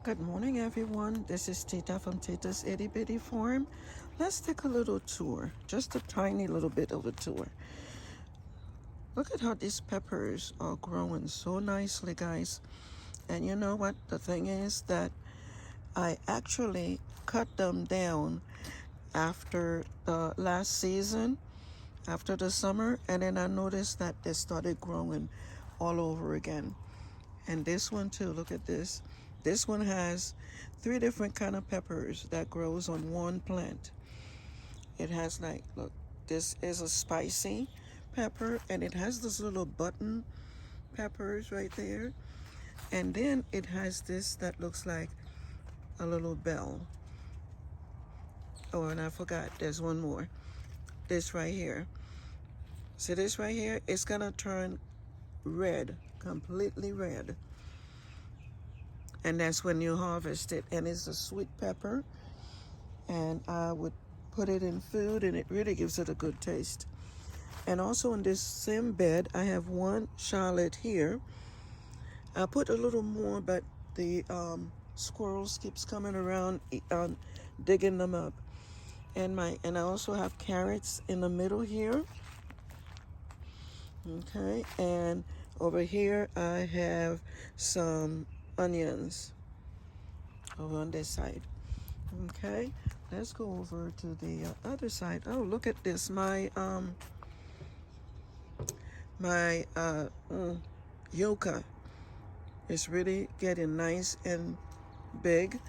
Good morning, everyone. This is Tita from Tita's Itty Bitty Farm. Let's take a little tour, just a tiny little bit of a tour. Look at how these peppers are growing so nicely, guys. And you know what? The thing is that I actually cut them down after the last season, after the summer, and then I noticed that they started growing all over again. And this one too, look at this. This one has 3 different kind of peppers that grows on one plant. It has like, look, this is a spicy pepper, and it has this little button peppers right there. And then it has this that looks like a little bell. Oh, and I forgot, there's one more. This right here. See this right here? It's gonna turn red, completely red. And that's when you harvest it. And it's a sweet pepper. And I would put it in food, and it really gives it a good taste. And also in this same bed, I have one shallot here. I put a little more, but the squirrels keeps coming around, digging them up. And I also have carrots in the middle here. Okay, and over here I have some onions over on this side. Okay, let's go over to the other side. Oh, look at this. My yucca is really getting nice and big,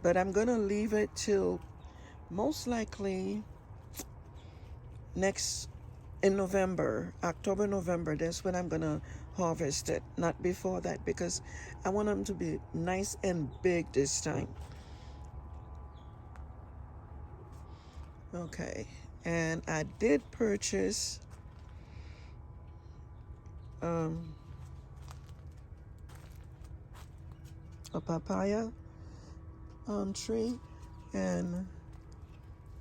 but I'm gonna leave it till most likely in November, October, November. That's when I'm gonna harvest it, not before that, because I want them to be nice and big this time. Okay, and I did purchase a papaya tree, and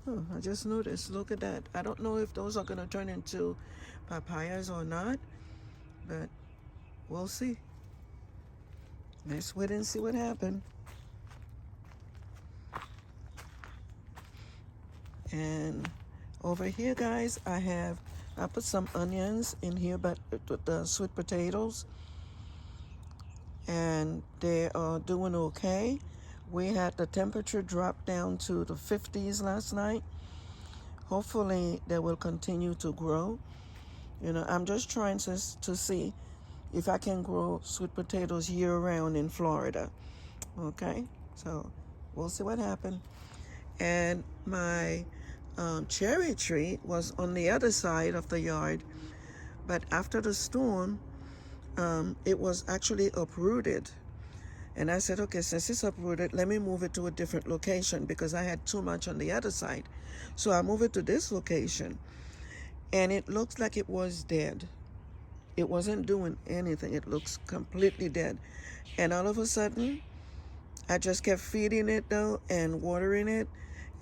I just noticed, look at that. I don't know if those are gonna turn into papayas or not, but we'll see. Let's wait and see what happens. And over here, guys, I put some onions in here, but the sweet potatoes, and they are doing okay. We had the temperature drop down to the 50s last night. Hopefully they will continue to grow. You know, I'm just trying to see if I can grow sweet potatoes year round in Florida. Okay, so we'll see what happens. And my cherry tree was on the other side of the yard, but after the storm, it was actually uprooted. And I said, okay, since it's uprooted, let me move it to a different location, because I had too much on the other side. So I moved it to this location, and it looks like it was dead. It wasn't doing anything. It looks completely dead. And all of a sudden, I just kept feeding it though and watering it,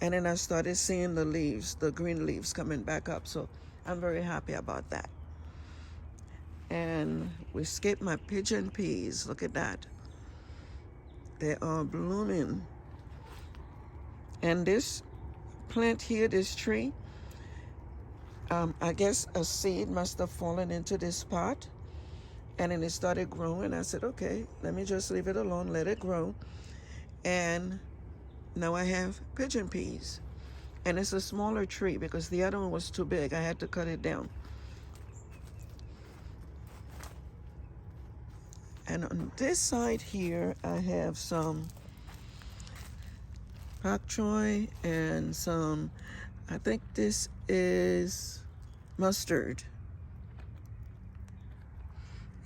and then I started seeing the leaves, the green leaves coming back up. So I'm very happy about that. And we skipped my pigeon peas. Look at that. They are blooming. And this plant here, this tree, I guess a seed must have fallen into this pot, and then it started growing. I said, okay, let me just leave it alone, let it grow. And now I have pigeon peas. And it's a smaller tree because the other one was too big. I had to cut it down. And on this side here, I have some pak choy and some, I think this is mustard.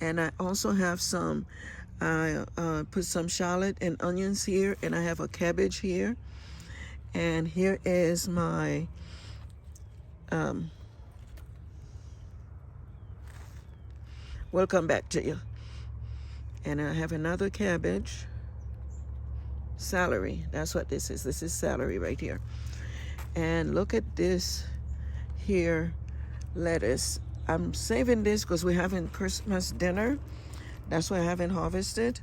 And I also have some, I put some shallot and onions here, and I have a cabbage here. And here is my welcome back to you. And I have another cabbage, celery. That's what this is. This is celery right here. And look at this here, lettuce. I'm saving this because we're having Christmas dinner. That's why I haven't harvested.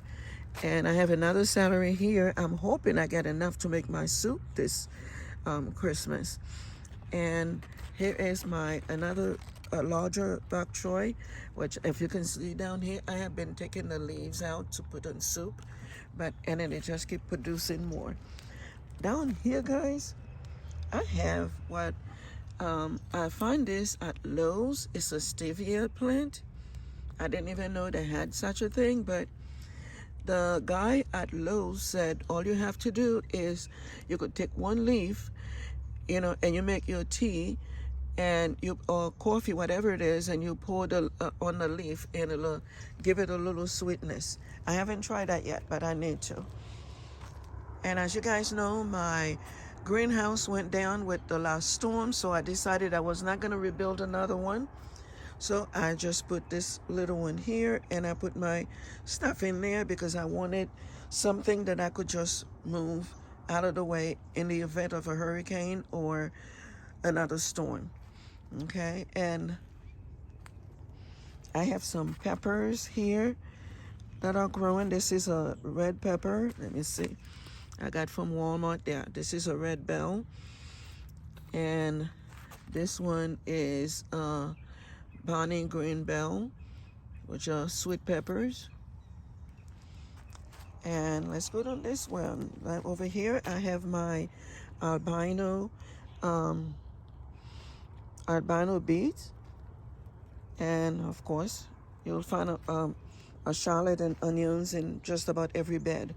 And I have another celery here. I'm hoping I get enough to make my soup this Christmas. And here is my another larger bok choy, which if you can see down here, I have been taking the leaves out to put on soup, and then it just keep producing more. Down here, guys, I have what I find this at Lowe's. It's a stevia plant. I didn't even know they had such a thing, but the guy at Lowe's said all you have to do is you could take one leaf, and you make your tea and you or coffee, whatever it is, and you pour the on the leaf, and it'll give it a little sweetness. I haven't tried that yet, but I need to. And as you guys know, my greenhouse went down with the last storm, so I decided I was not going to rebuild another one. So I just put this little one here, and I put my stuff in there because I wanted something that I could just move out of the way in the event of a hurricane or another storm. Okay, and I have some peppers here that are growing. This is a red pepper. Let me see. I got from Walmart there. This is a red bell. And this one is Bonnie green bell, which are sweet peppers. And let's go to this one. Right over here, I have my albino beets. And of course, you'll find a shallot and onions in just about every bed.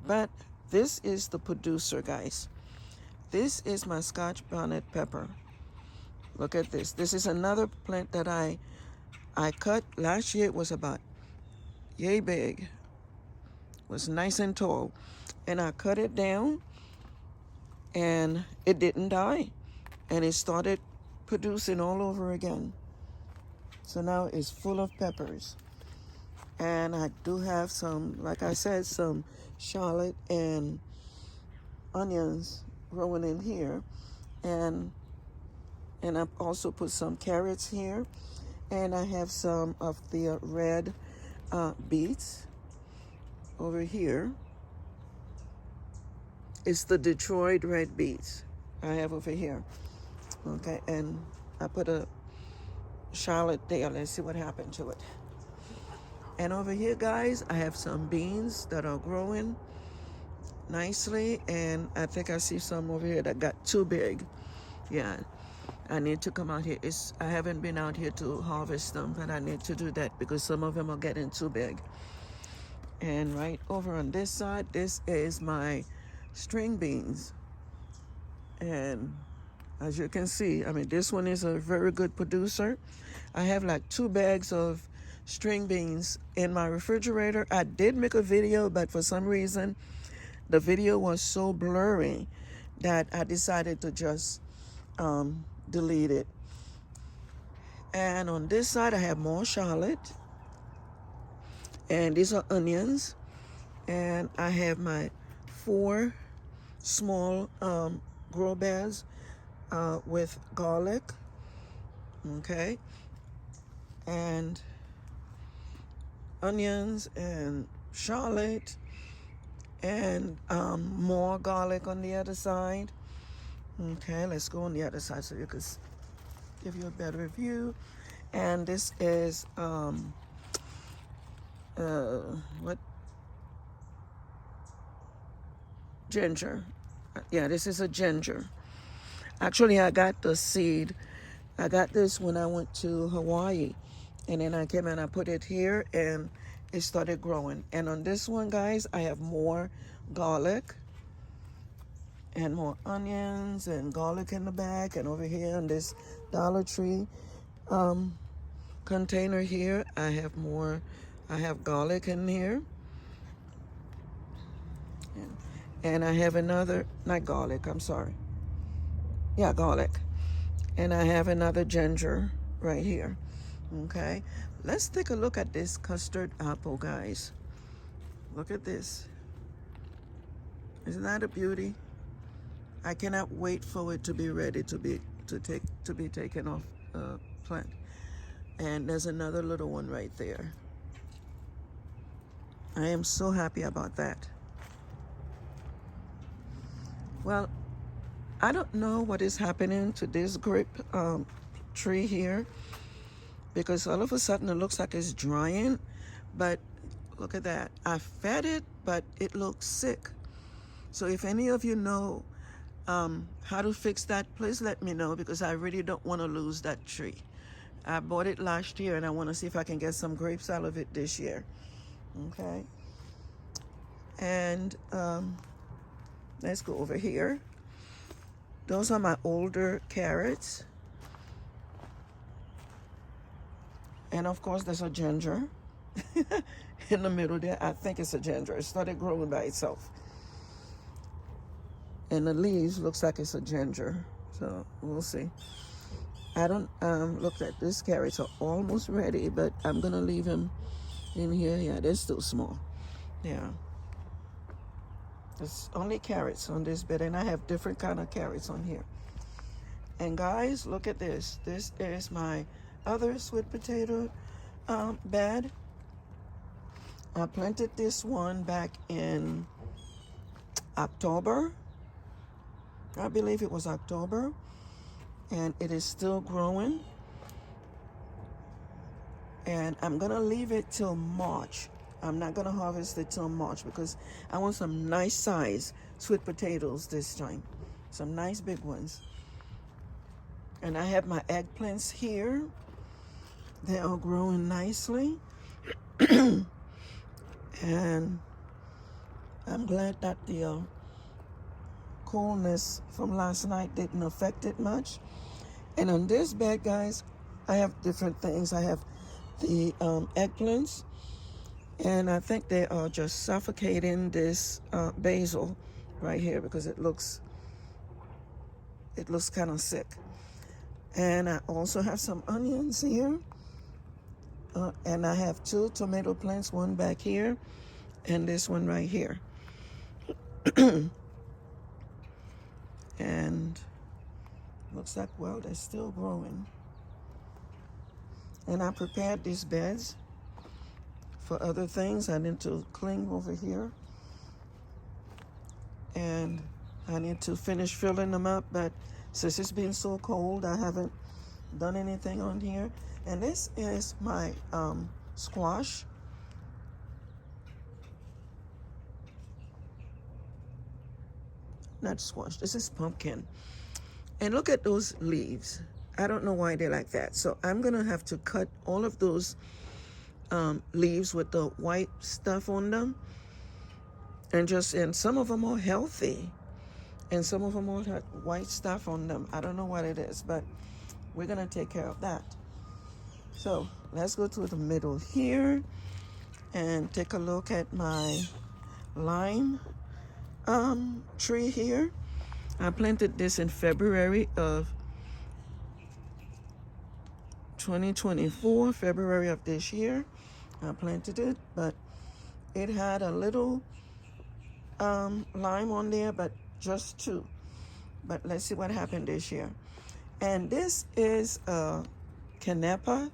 But this is the producer, guys. This is my Scotch bonnet pepper. Look at this. This is another plant that I cut last year. It was about yay big. It was nice and tall. And I cut it down, and it didn't die. And it started producing all over again. So now it's full of peppers. And I do have some, like I said, some shallot and onions growing in here. And I've also put some carrots here. And I have some of the red beets over here. It's the Detroit red beets I have over here. Okay, and I put a shallot there. Let's see what happened to it. And over here, guys, I have some beans that are growing nicely. And I think I see some over here that got too big. Yeah, I need to come out here. I haven't been out here to harvest them, but I need to do that because some of them are getting too big. And right over on this side, this is my string beans. And as you can see, I mean, this one is a very good producer. I have like 2 bags of string beans in my refrigerator. I did make a video, but for some reason, the video was so blurry that I decided to just delete it. And on this side, I have more shallot. And these are onions. And I have my 4 small grow bags with garlic. Okay. And onions and shallot and more garlic on the other side. Okay, let's go on the other side so you can give you a better view. And this is ginger. Yeah, this is a ginger. Actually, I got the seed. I got this when I went to Hawaii, and then I came and I put it here, and it started growing. And on this one, guys, I have more garlic and more onions and garlic in the back. And over here in this Dollar Tree container here, I have garlic in here. And I have another, not garlic, I'm sorry. Yeah, garlic. And I have another ginger right here. Okay, let's take a look at this custard apple, guys. Look at this. Isn't that a beauty? I cannot wait for it to be ready to be taken off plant. And there's another little one right there. I am so happy about that. Well, I don't know what is happening to this grape tree here, because all of a sudden it looks like it's drying, but look at that. I fed it, but it looks sick. So if any of you know how to fix that, please let me know, because I really don't want to lose that tree. I bought it last year and I want to see if I can get some grapes out of it this year. Okay. And let's go over here. Those are my older carrots. And of course, there's a ginger in the middle there. I think it's a ginger. It started growing by itself. And the leaves looks like it's a ginger. So we'll see. I don't look at this. Carrots are almost ready, but I'm gonna leave him in here. Yeah, they're still small. Yeah. There's only carrots on this bed, and I have different kind of carrots on here. And guys, look at this. This is my other sweet potato bed. I planted this one back in October. I believe it was October. And it is still growing. And I'm gonna leave it till March. I'm not gonna harvest it till March because I want some nice size sweet potatoes this time. Some nice big ones. And I have my eggplants here. They are growing nicely. And I'm glad that the coolness from last night didn't affect it much. And on this bed, guys, I have different things. I have the eggplants, and I think they are just suffocating this basil right here because it looks kind of sick. And I also have some onions here, and I have 2 tomato plants, one back here and this one right here. And looks like, well, they're still growing. And I prepared these beds for other things. I need to clean over here. And I need to finish filling them up. But since it's been so cold, I haven't done anything on here. And this is my squash. Not squash, this is pumpkin. And look at those leaves. I don't know why they're like that. So I'm gonna have to cut all of those leaves with the white stuff on them. And some of them are healthy. And some of them all have white stuff on them. I don't know what it is, but we're gonna take care of that. So let's go to the middle here and take a look at my lime tree here. I planted this in February of 2024, February of this year. I planted it, but it had a little lime on there, but just 2. But let's see what happened this year. And this is a Canepa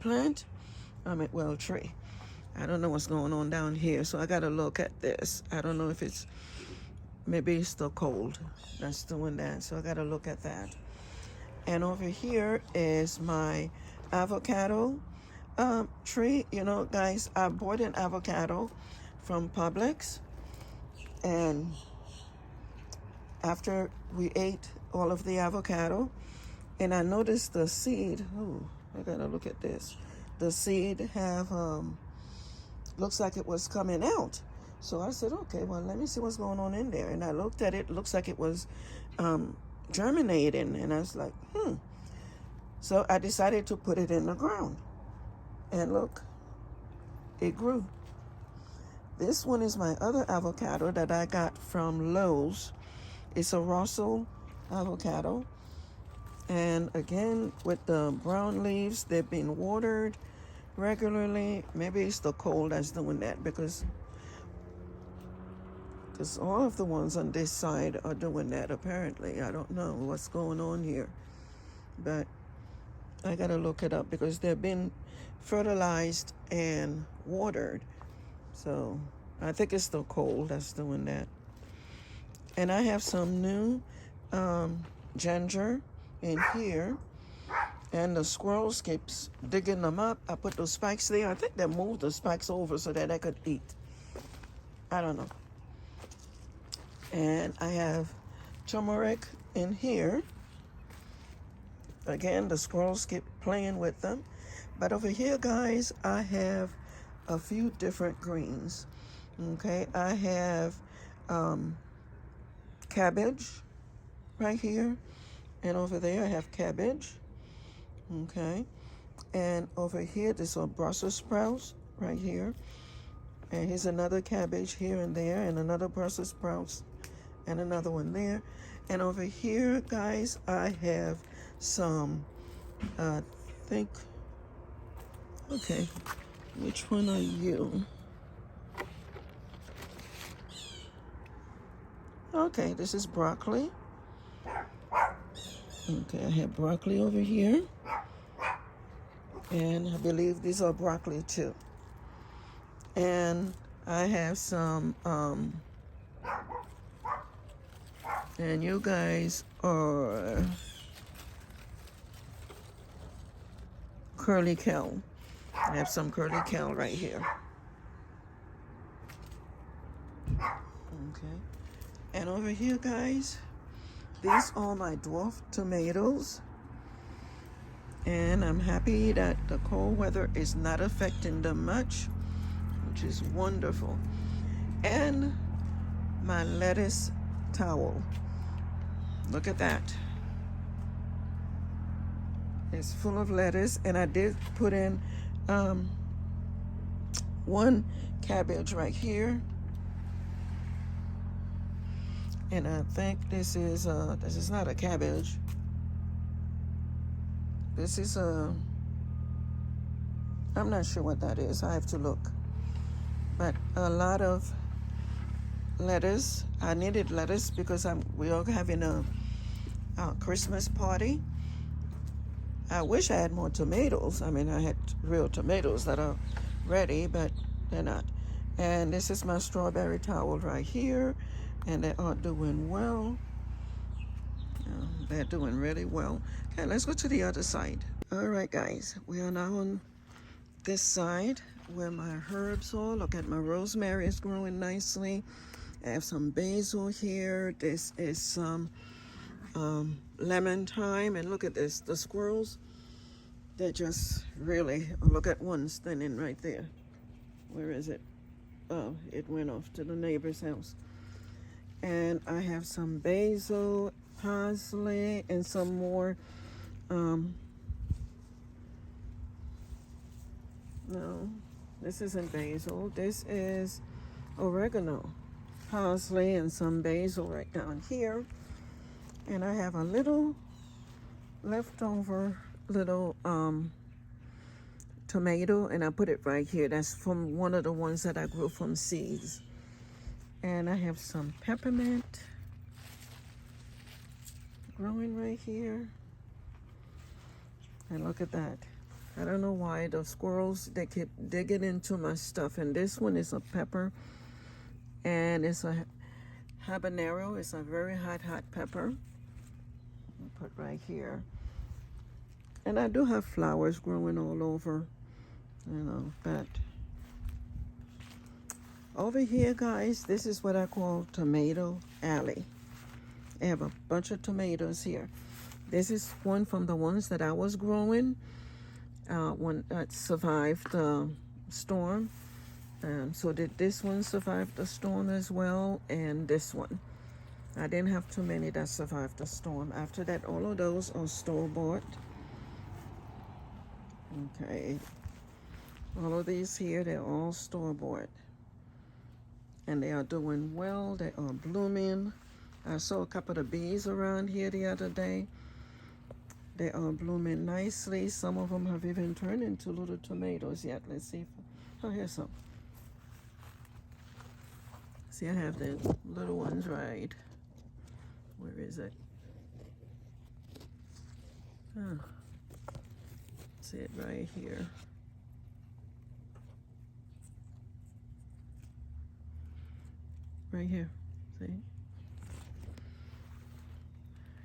plant. Tree. I don't know what's going on down here, so I gotta look at this. I don't know if maybe it's still cold that's doing that, so I gotta look at that. And over here is my avocado tree. You know, guys, I bought an avocado from Publix, and after we ate all of the avocado, and I noticed the seed. Oh, I gotta look at this. The seed have looks like it was coming out. So I said, okay, well, let me see what's going on in there. And I looked at it. Looks like it was germinating. And I was like, So I decided to put it in the ground. And look, it grew. This one is my other avocado that I got from Lowe's. It's a Russell avocado. And again, with the brown leaves, they've been watered regularly. Maybe it's the cold that's doing that, because all of the ones on this side are doing that, apparently. I don't know what's going on here, but I gotta look it up because they've been fertilized and watered. So I think it's the cold that's doing that. And I have some new ginger in here. And the squirrels keeps digging them up. I put those spikes there. I think they moved the spikes over so that I could eat. I don't know. And I have turmeric in here. Again, the squirrels keep playing with them. But over here, guys, I have a few different greens. Okay, I have cabbage right here. And over there, I have cabbage. Okay. And over here, there's a Brussels sprouts right here. And here's another cabbage here and there, and another Brussels sprouts, and another one there. And over here, guys, I have some, think, okay, which one are you? Okay, this is broccoli. Okay, I have broccoli over here. And I believe these are broccoli too. And I have some, and you guys are curly kale. I have some curly kale right here. Okay. And over here, guys, these are my dwarf tomatoes. And I'm happy that the cold weather is not affecting them much, which is wonderful. And my lettuce towel. Look at that. It's full of lettuce, and I did put in one cabbage right here. And I think this is not a cabbage. This is I'm not sure what that is. I have to look. But a lot of lettuce. I needed lettuce because we are having a Christmas party. I wish I had more tomatoes. I mean, I had real tomatoes that are ready, but they're not. And this is my strawberry towel right here, and they are doing well. They're doing really well. Okay, let's go to the other side. All right, guys, we are now on this side where my herbs are. Look at my rosemary is growing nicely. I have some basil here. This is some lemon thyme, and look at this. The squirrels, they just really, look at one standing right there. Where is it? Oh, it went off to the neighbor's house. And I have some basil, parsley, and some more no, this isn't basil. This is oregano, parsley, and some basil right down here. And I have a little leftover little tomato, and I put it right here. That's from one of the ones that I grew from seeds. And I have some peppermint growing right here. And look at that. I don't know why the squirrels, they keep digging into my stuff. And this one is a pepper, and it's a habanero. It's a very hot pepper. I'll put right here. And I do have flowers growing all over, but over here, guys, this is what I call tomato alley. I have a bunch of tomatoes here. This is one from the ones that I was growing. One that survived the storm. So did this one survive the storm as well, and this one. I didn't have too many that survived the storm. After that, all of those are store-bought. Okay. All of these here, they're all store-bought. And they are doing well. They are blooming. I saw a couple of bees around here the other day. They are blooming nicely. Some of them have even turned into little tomatoes yet. Let's see. Here's some. See, I have the little ones right. Where is it? See it right here. right here. See?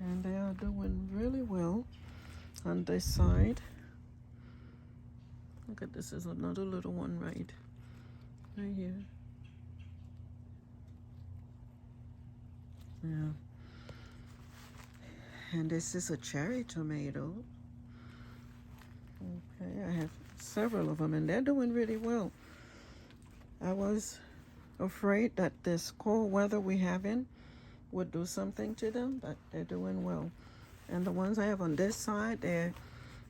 And they are doing really well on this side. Look at this, is another little one right here. Yeah. And this is a cherry tomato. Okay, I have several of them and they're doing really well. I was afraid that this cold weather we having would do something to them, but they're doing well. And the ones I have on this side, they're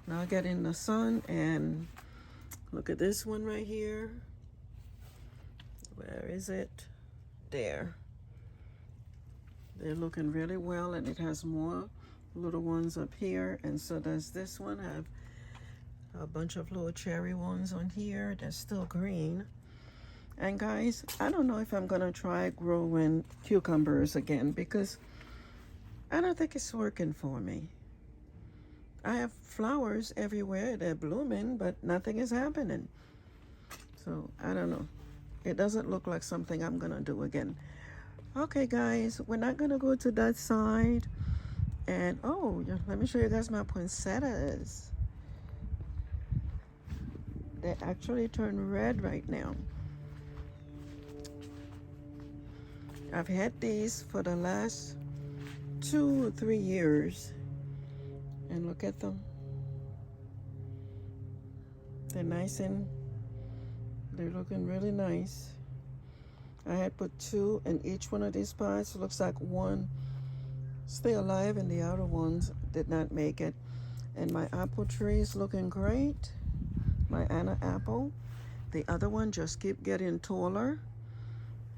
now getting the sun. And look at this one right here. Where is it? There. They're looking really well, and it has more little ones up here, and so does this one. I have a bunch of little cherry ones on here that's still green. And guys, I don't know if I'm gonna try growing cucumbers again because I don't think it's working for me. I have flowers everywhere, they're blooming, but nothing is happening. So I don't know. It doesn't look like something I'm gonna do again. Okay guys, we're not gonna go to that side. And oh, let me show you guys my poinsettias. They actually turn red right now. I've had these for the last 2 or 3 years. And look at them. They're nice and they're looking really nice. I had put 2 in each one of these pots. Looks like one stay alive and the other ones did not make it. And my apple tree is looking great. My Anna apple. The other one just keep getting taller.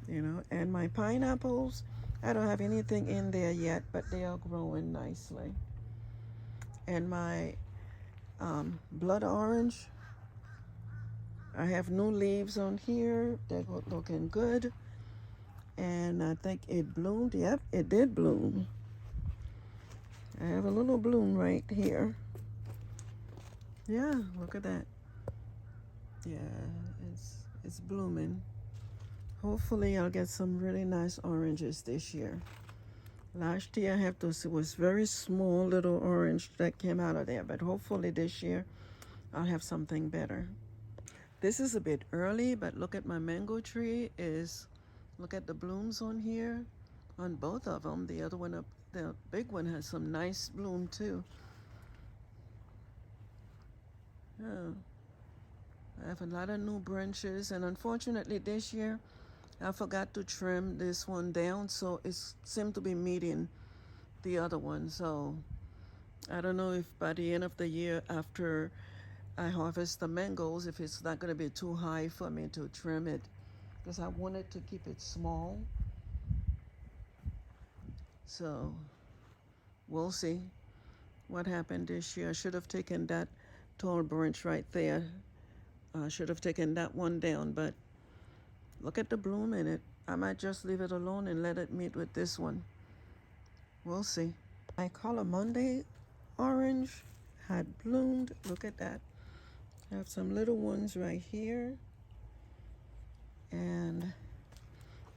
You know, and my pineapples, I don't have anything in there yet, but they are growing nicely. And my blood orange, I have new leaves on here. They're looking good. And I think it bloomed. Yep, it did bloom. I have a little bloom right here. Yeah, look at that. Yeah, it's blooming. Hopefully I'll get some really nice oranges this year. Last year I have those, it was very small little orange that came out of there, but hopefully this year I'll have something better. This is a bit early, but look at my mango tree. Look at the blooms on here, on both of them. The other one, the big one, has some nice bloom too. Yeah. I have a lot of new branches, and unfortunately this year I forgot to trim this one down, so it seemed to be meeting the other one. So I don't know if by the end of the year, after I harvest the mangoes, if it's not going to be too high for me to trim it, because I wanted to keep it small. So we'll see what happened this year. I should have taken that tall branch right there. I should have taken that one down, but look at the bloom in it. I might just leave it alone and let it meet with this one. We'll see. My Colomonde orange had bloomed. Look at that. I have some little ones right here. And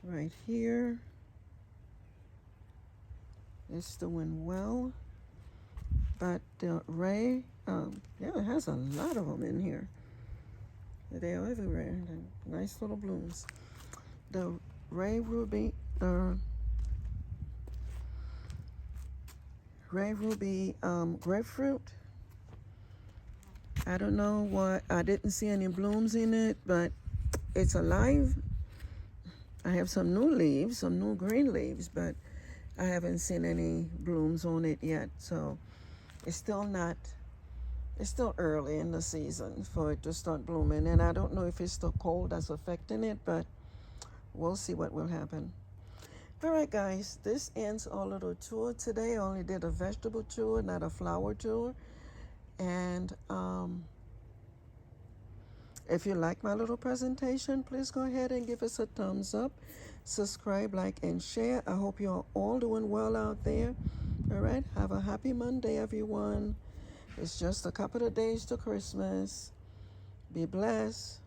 right here. It's doing well. But the Ray, yeah, it has a lot of them in here. They are everywhere. They're nice little blooms. The Ray Ruby grapefruit. I don't know why I didn't see any blooms in it, but it's alive. I have some new leaves, some new green leaves, but I haven't seen any blooms on it yet. So it's still early in the season for it to start blooming. And I don't know if it's the cold that's affecting it, but we'll see what will happen. All right, guys, this ends our little tour today. I only did a vegetable tour, not a flower tour. And if you like my little presentation, please go ahead and give us a thumbs up. Subscribe, like, and share. I hope you're all doing well out there. All right, have a happy Monday, everyone. It's just a couple of days to Christmas. Be blessed.